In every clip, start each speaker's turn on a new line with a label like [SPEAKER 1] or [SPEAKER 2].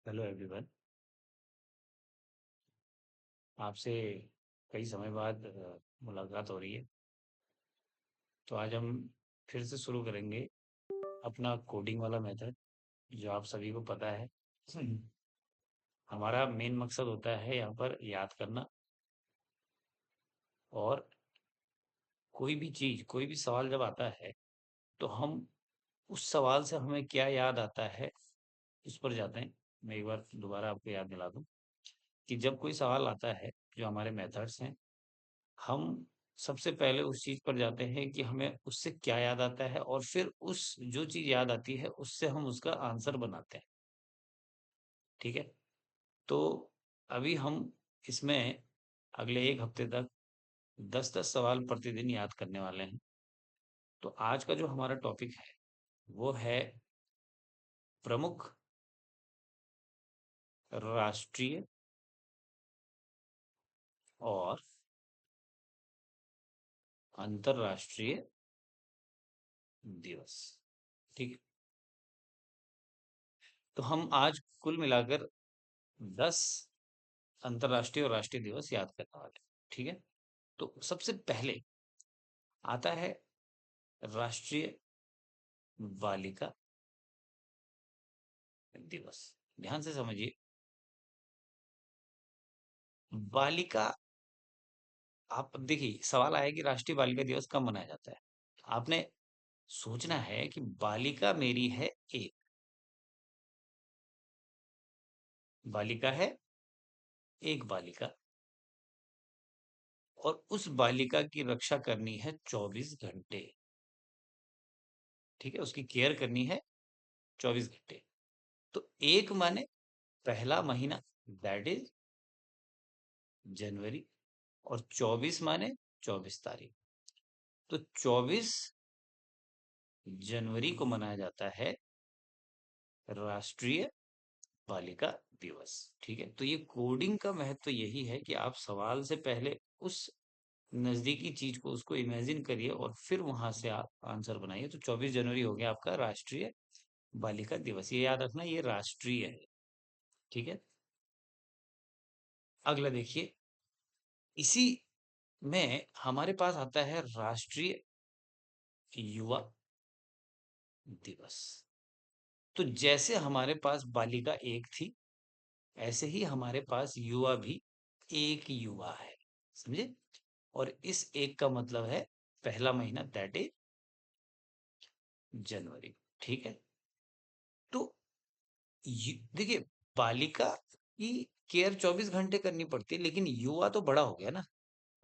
[SPEAKER 1] Hello everyone. आपसे कई समय बाद मुलाकात हो रही है। तो आज हम फिर से शुरू करेंगे अपना कोडिंग वाला मेथड, जो आप सभी को पता है। हमारा मेन मकसद होता है यहाँ पर याद करना, और कोई भी चीज़, कोई भी सवाल जब आता है तो हम उस सवाल से हमें क्या याद आता है उस पर जाते हैं। मैं एक बार दोबारा आपको याद दिला दूं कि जब कोई सवाल आता है, जो हमारे मेथड्स हैं, हम सबसे पहले उस चीज़ पर जाते हैं कि हमें उससे क्या याद आता है, और फिर उस जो चीज़ याद आती है उससे हम उसका आंसर बनाते हैं। ठीक है? तो अभी हम इसमें अगले 1 हफ्ते तक 10-10 सवाल प्रतिदिन याद करने वाले हैं। तो आज का जो हमारा टॉपिक है वो है प्रमुख राष्ट्रीय और अंतर्राष्ट्रीय दिवस। ठीक है? तो हम आज कुल मिलाकर 10 अंतर्राष्ट्रीय और राष्ट्रीय दिवस याद करने वाले हैं। ठीक है? तो सबसे पहले आता है राष्ट्रीय बालिका दिवस। ध्यान से समझिए। बालिका, आप देखिए, सवाल आया कि राष्ट्रीय बालिका दिवस कब मनाया जाता है। आपने सोचना है कि बालिका मेरी है एक, बालिका है एक बालिका, और उस बालिका की रक्षा करनी है 24 घंटे। ठीक है? उसकी केयर करनी है 24 घंटे। तो एक माने पहला महीना, दैट इज जनवरी, और 24 माने 24 तारीख। तो 24 जनवरी को मनाया जाता है राष्ट्रीय बालिका दिवस। ठीक है? तो ये कोडिंग का महत्व तो यही है कि आप सवाल से पहले उस नजदीकी चीज को, उसको इमेजिन करिए, और फिर वहां से आप आंसर बनाइए। तो 24 जनवरी हो गया आपका राष्ट्रीय बालिका दिवस। ये याद रखना, ये राष्ट्रीय है। ठीक है? अगला देखिए, इसी में हमारे पास आता है राष्ट्रीय युवा दिवस। तो जैसे हमारे पास बालिका एक थी, ऐसे ही हमारे पास युवा भी एक युवा है। समझे? और इस एक का मतलब है पहला महीना, दैट इज जनवरी। ठीक है? तो देखिए, बालिका की केयर 24 घंटे करनी पड़ती है, लेकिन युवा तो बड़ा हो गया ना।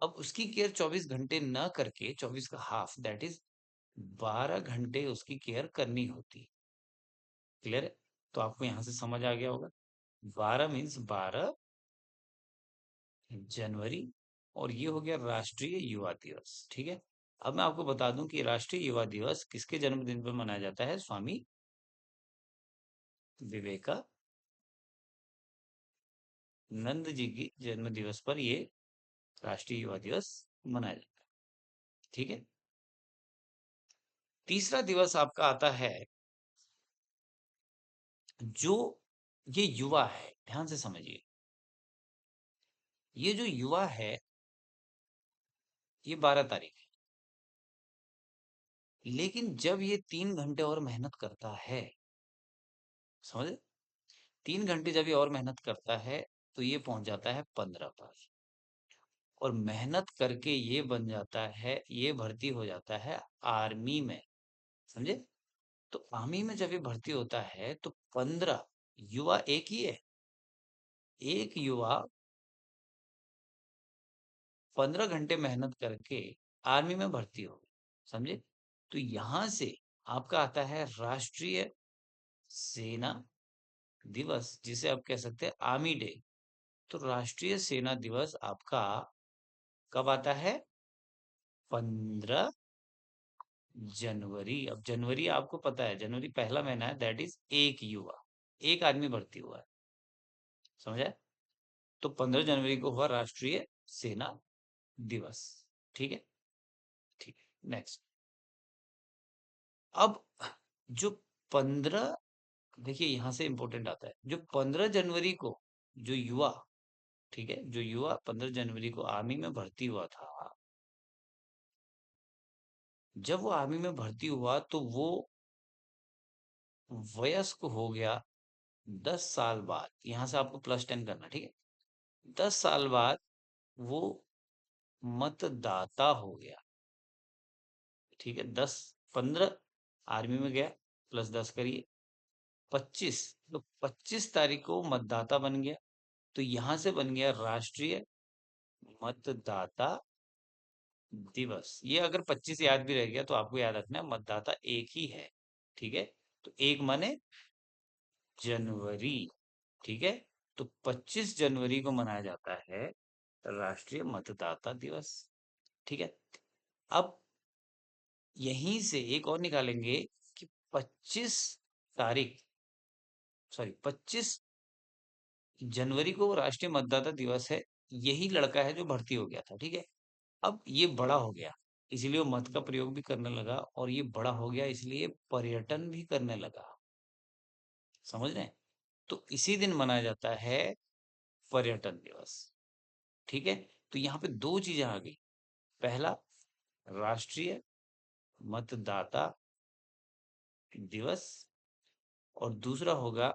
[SPEAKER 1] अब उसकी केयर 24 घंटे ना करके 24 का हाफ, दैट इज 12 घंटे उसकी केयर करनी होती। क्लियर है? तो आपको यहां से समझ आ गया होगा। 12 मीन्स 12 जनवरी, और ये हो गया राष्ट्रीय युवा दिवस। ठीक है? अब मैं आपको बता दूं कि राष्ट्रीय युवा दिवस किसके जन्मदिन पर मनाया जाता है। स्वामी विवेकानंद जी की जन्म दिवस पर ये राष्ट्रीय युवा दिवस मनाया जाता है। ठीक है? तीसरा दिवस आपका आता है, जो ये युवा है, ध्यान से समझिए। ये जो युवा है, ये 12 तारीख है। लेकिन जब ये 3 घंटे और मेहनत करता है, समझे? 3 घंटे जब ये और मेहनत करता है, तो ये पहुंच जाता है 15 पर। और मेहनत करके ये बन जाता है, ये भर्ती हो जाता है आर्मी में। समझे? तो आर्मी में जब ये भर्ती होता है तो 15 युवा एक ही है। एक युवा 15 घंटे मेहनत करके आर्मी में भर्ती हो गई। समझे? तो यहां से आपका आता है राष्ट्रीय सेना दिवस, जिसे आप कह सकते हैं आर्मी डे। तो राष्ट्रीय सेना दिवस आपका कब आता है? 15 जनवरी। अब जनवरी आपको पता है, जनवरी पहला महीना है, दैट इज एक युवा, एक आदमी भर्ती हुआ है। समझा? तो 15 जनवरी को हुआ राष्ट्रीय सेना दिवस। ठीक है? ठीक है, नेक्स्ट। अब जो 15 देखिए यहाँ से इंपॉर्टेंट आता है, जो 15 जनवरी को जो युवा, ठीक है, जो युवा 15 जनवरी को आर्मी में भर्ती हुआ था, जब वो आर्मी में भर्ती हुआ तो वो वयस्क हो गया 10 साल बाद। यहां से आपको +10 करना, ठीक है। 10 साल बाद वो मतदाता हो गया, ठीक है। 15 आर्मी में गया, +10 करिए, 25, तो 25 तारीख को मतदाता बन गया। तो यहां से बन गया राष्ट्रीय मतदाता दिवस। ये अगर 25 याद भी रह गया तो आपको याद रखना है मतदाता एक ही है, ठीक है। तो एक माने जनवरी, ठीक है। तो 25 जनवरी को मनाया जाता है राष्ट्रीय मतदाता दिवस, ठीक है। अब यहीं से एक और निकालेंगे कि 25 तारीख, सॉरी 25 जनवरी को राष्ट्रीय मतदाता दिवस है। यही लड़का है जो भर्ती हो गया था, ठीक है। अब ये बड़ा हो गया, इसलिए वो मत का प्रयोग भी करने लगा, और ये बड़ा हो गया इसलिए पर्यटन भी करने लगा। समझ रहे हैं? तो इसी दिन मनाया जाता है पर्यटन दिवस, ठीक है। तो यहाँ पे दो चीजें आ गई, पहला राष्ट्रीय मतदाता दिवस, और दूसरा होगा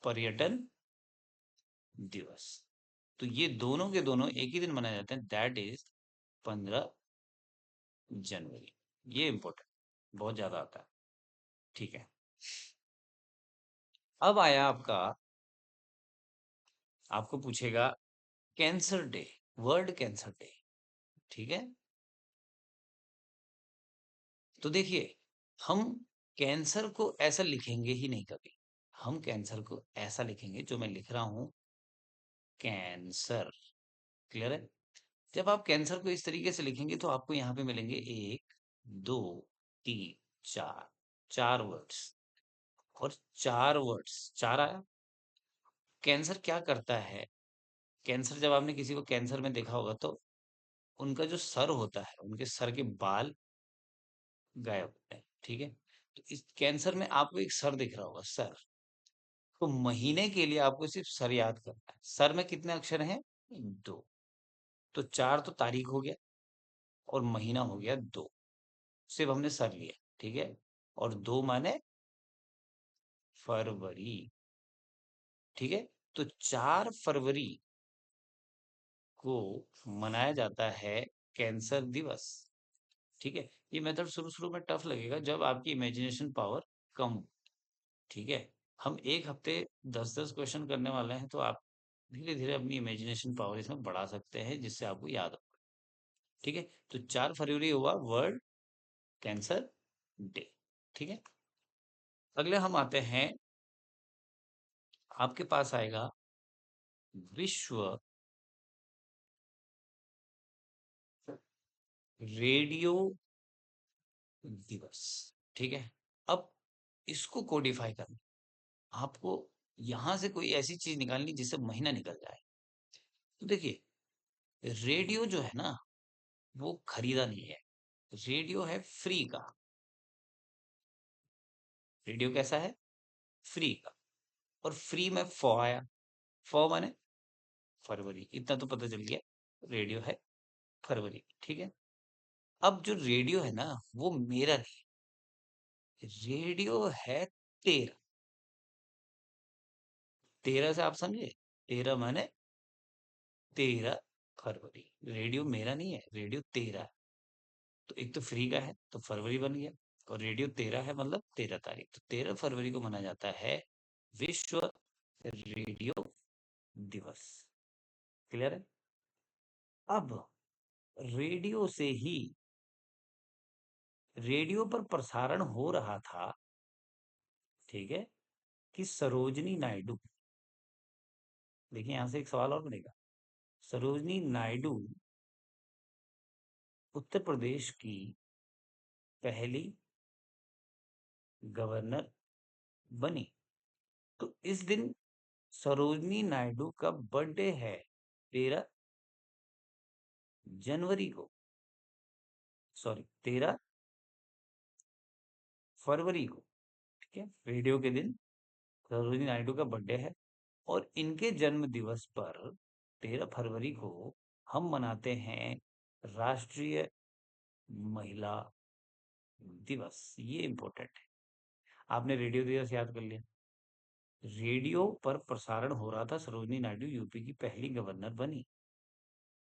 [SPEAKER 1] पर्यटन दिवस। तो ये दोनों के दोनों एक ही दिन मनाए जाते हैं, दैट इज 15 जनवरी। ये इंपॉर्टेंट बहुत ज्यादा आता है, ठीक है। अब आया आपका, आपको पूछेगा cancer day, world cancer day, ठीक है। तो देखिए, हम कैंसर को ऐसा लिखेंगे ही नहीं कभी। हम कैंसर को ऐसा लिखेंगे जो मैं लिख रहा हूं, कैंसर। क्लियर है? जब आप कैंसर को इस तरीके से लिखेंगे तो आपको यहाँ पे मिलेंगे 1, 2, 3, 4, 4 वर्ड्स, और 4 वर्ड्स, 4 आया। कैंसर क्या करता है? कैंसर, जब आपने किसी को कैंसर में देखा होगा तो उनका जो सर होता है, उनके सर के बाल गायब होते हैं, ठीक है। तो इस कैंसर में आपको एक सर दिख रहा होगा, सर। तो महीने के लिए आपको सिर्फ सर याद करना है। सर में कितने अक्षर हैं? 2। तो 4 तो तारीख हो गया, और महीना हो गया 2। सिर्फ हमने सर लिया, ठीक है। और 2 माने फरवरी, ठीक है। तो 4 फरवरी को मनाया जाता है कैंसर दिवस, ठीक है। ये मेथड शुरू शुरू में टफ लगेगा जब आपकी इमेजिनेशन पावर कम हो, ठीक है। हम एक हफ्ते 10-10 क्वेश्चन करने वाले हैं, तो आप धीरे धीरे अपनी इमेजिनेशन पावर इसमें बढ़ा सकते हैं, जिससे आपको याद हो, ठीक है। तो 4 फरवरी हुआ वर्ल्ड कैंसर डे, ठीक है। अगले हम आते हैं, आपके पास आएगा विश्व रेडियो दिवस, ठीक है। अब इसको कोडिफाई करना, आपको यहां से कोई ऐसी चीज निकालनी जिससे महीना निकल जाए। तो देखिए, रेडियो जो है ना, वो खरीदा नहीं है, रेडियो है फ्री का। रेडियो कैसा है? फ्री का। और फ्री में फ आया, फ माने फरवरी, इतना तो पता चल गया, रेडियो है फरवरी, ठीक है। अब जो रेडियो है ना, वो मेरा नहीं, रेडियो है तेरा। तेरह से आप समझे, 13 माने 13 फरवरी। रेडियो मेरा नहीं है, रेडियो तेरा है। तो एक तो फ्री का है तो फरवरी बन गया, और रेडियो 13 है मतलब 13 तारीख। तो 13 फरवरी को मनाया जाता है विश्व रेडियो दिवस। क्लियर है? अब रेडियो से ही, रेडियो पर प्रसारण हो रहा था, ठीक है, कि सरोजनी नायडू, देखिए यहां से एक सवाल और बनेगा। सरोजनी नायडू उत्तर प्रदेश की पहली गवर्नर बनी। तो इस दिन सरोजनी नायडू का बर्थडे है, 13 जनवरी को, सॉरी 13 फरवरी को, ठीक है, रेडियो के दिन सरोजिनी नायडू का बर्थडे है। और इनके जन्म दिवस पर 13 फरवरी को हम मनाते हैं राष्ट्रीय महिला दिवस। ये इम्पोर्टेंट है। आपने रेडियो दिवस याद कर लिया। रेडियो पर प्रसारण हो रहा था, सरोजिनी नायडू यूपी की पहली गवर्नर बनी,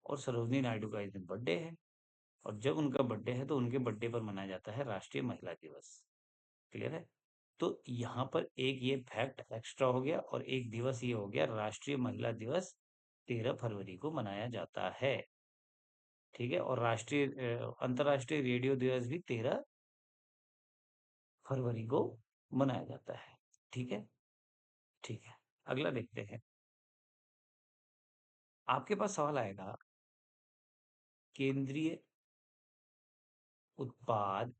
[SPEAKER 1] और सरोजिनी नायडू का इस दिन बर्थडे है। और जब उनका बर्थडे है तो उनके बर्थडे पर मनाया जाता है राष्ट्रीय महिला दिवस। क्लियर है? तो यहाँ पर एक ये फैक्ट एक्स्ट्रा हो गया, और एक दिवस ये हो गया, राष्ट्रीय महिला दिवस 13 फरवरी को मनाया जाता है। ठीक है? और राष्ट्रीय अंतर्राष्ट्रीय रेडियो दिवस भी 13 फरवरी को मनाया जाता है। ठीक है? ठीक है, अगला देखते हैं। आपके पास सवाल आएगा, केंद्रीय उत्पाद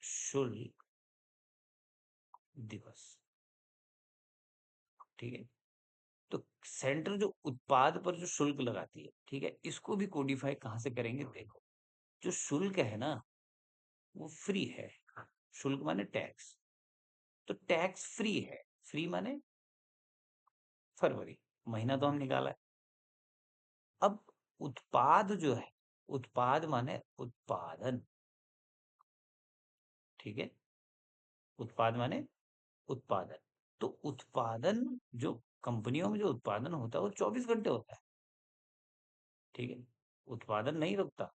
[SPEAKER 1] शुल्क दिवस। ठीक है? तो सेंटर जो उत्पाद पर जो शुल्क लगाती है, ठीक है, इसको भी कोडिफाई कहाँ से करेंगे? देखो, जो शुल्क है ना, वो फ्री है। शुल्क माने टैक्स, तो टैक्स फ्री है। फ्री माने फरवरी महीना तो हम निकाला है। अब उत्पाद जो है, उत्पाद माने उत्पादन। ठीक है? उत्पाद माने उत्पादन। तो उत्पादन, जो कंपनियों में जो उत्पादन होता है वो 24 घंटे होता है। ठीक है? उत्पादन नहीं रुकता।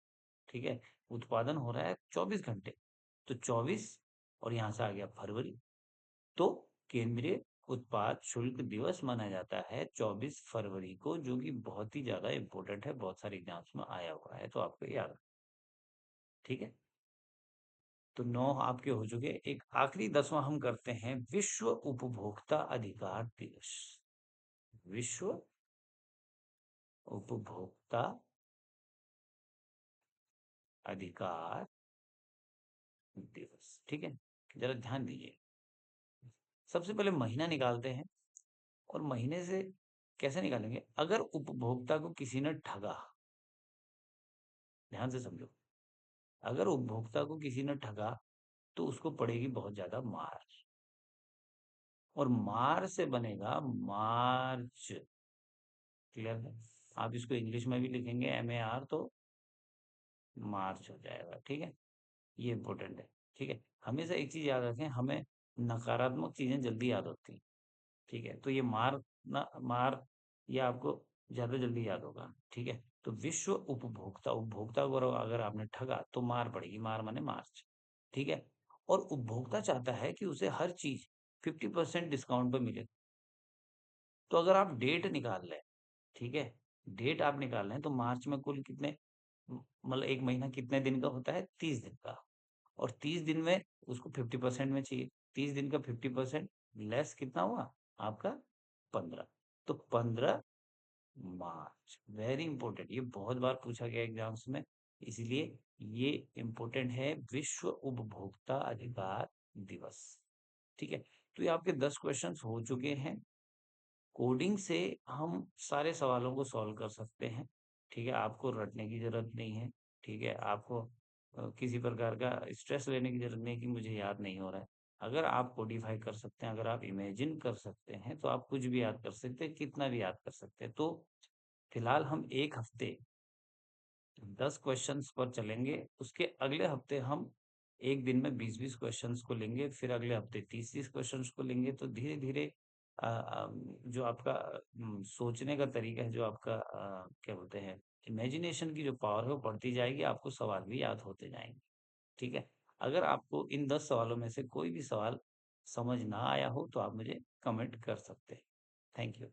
[SPEAKER 1] ठीक है? उत्पादन हो रहा है 24 घंटे। तो 24, और यहाँ से आ गया फरवरी। तो केंद्रीय उत्पाद शुल्क दिवस माना जाता है 24 फरवरी को, जो कि बहुत ही ज्यादा इंपॉर्टेंट है, बहुत सारे एग्जाम्स में आया हुआ है, तो आपको याद रखना। ठीक है? तो 9 आपके हो चुके। एक आखिरी 10वां हम करते हैं, विश्व उपभोक्ता अधिकार दिवस। विश्व उपभोक्ता अधिकार दिवस। ठीक है? जरा ध्यान दीजिए। सबसे पहले महीना निकालते हैं। और महीने से कैसे निकालेंगे? अगर उपभोक्ता को किसी ने ठगा, ध्यान से समझो, अगर उपभोक्ता को किसी ने ठगा तो उसको पड़ेगी बहुत ज्यादा मार। और मार से बनेगा मार्च। क्लियर है? आप इसको इंग्लिश में भी लिखेंगे MAR, तो मार्च हो जाएगा। ठीक है? ये इंपॉर्टेंट है। ठीक है? हमेशा एक चीज याद रखें, हमें नकारात्मक चीजें जल्दी याद होती हैं। ठीक है? तो ये मार, ना मार, ये आपको ज्यादा जल्दी याद होगा। ठीक है? तो विश्व उपभोक्ता, उपभोक्ता को अगर आपने ठगा तो मार पड़ेगी। मार माने मार्च। ठीक है? और उपभोक्ता चाहता है कि उसे हर चीज 50% डिस्काउंट पे मिले। तो अगर आप डेट निकाल लें, ठीक है, डेट आप निकाल लें, तो मार्च में कुल कितने, मतलब एक महीना कितने दिन का होता है? 30 दिन का। और 30 दिन में उसको 50% में चाहिए। 30 दिन का 50% लेस कितना हुआ आपका? 15। तो 15 मार्च, वेरी इंपॉर्टेंट, ये बहुत बार पूछा गया एग्जाम्स में, इसलिए ये इंपॉर्टेंट है, विश्व उपभोक्ता अधिकार दिवस। ठीक है? तो ये आपके 10 क्वेश्चंस हो चुके हैं। कोडिंग से हम सारे सवालों को सॉल्व कर सकते हैं। ठीक है? आपको रटने की जरूरत नहीं है। ठीक है? आपको किसी प्रकार का स्ट्रेस लेने की जरूरत नहीं कि मुझे याद नहीं हो रहा है। अगर आप कोडिफाई कर सकते हैं, अगर आप इमेजिन कर सकते हैं, तो आप कुछ भी याद कर सकते हैं, कितना भी याद कर सकते हैं। तो फिलहाल हम एक हफ्ते 10 क्वेश्चंस पर चलेंगे। उसके अगले हफ्ते हम एक दिन में 20-20 क्वेश्चंस को लेंगे, फिर अगले हफ्ते 30-30 क्वेश्चंस को लेंगे। तो धीरे धीरे जो आपका सोचने का तरीका है, जो आपका क्या बोलते हैं, इमेजिनेशन की जो पावर है, वो बढ़ती जाएगी, आपको सवाल भी याद होते जाएंगे। ठीक है? अगर आपको इन 10 सवालों में से कोई भी सवाल समझ ना आया हो तो आप मुझे कमेंट कर सकते हैं। Thank you.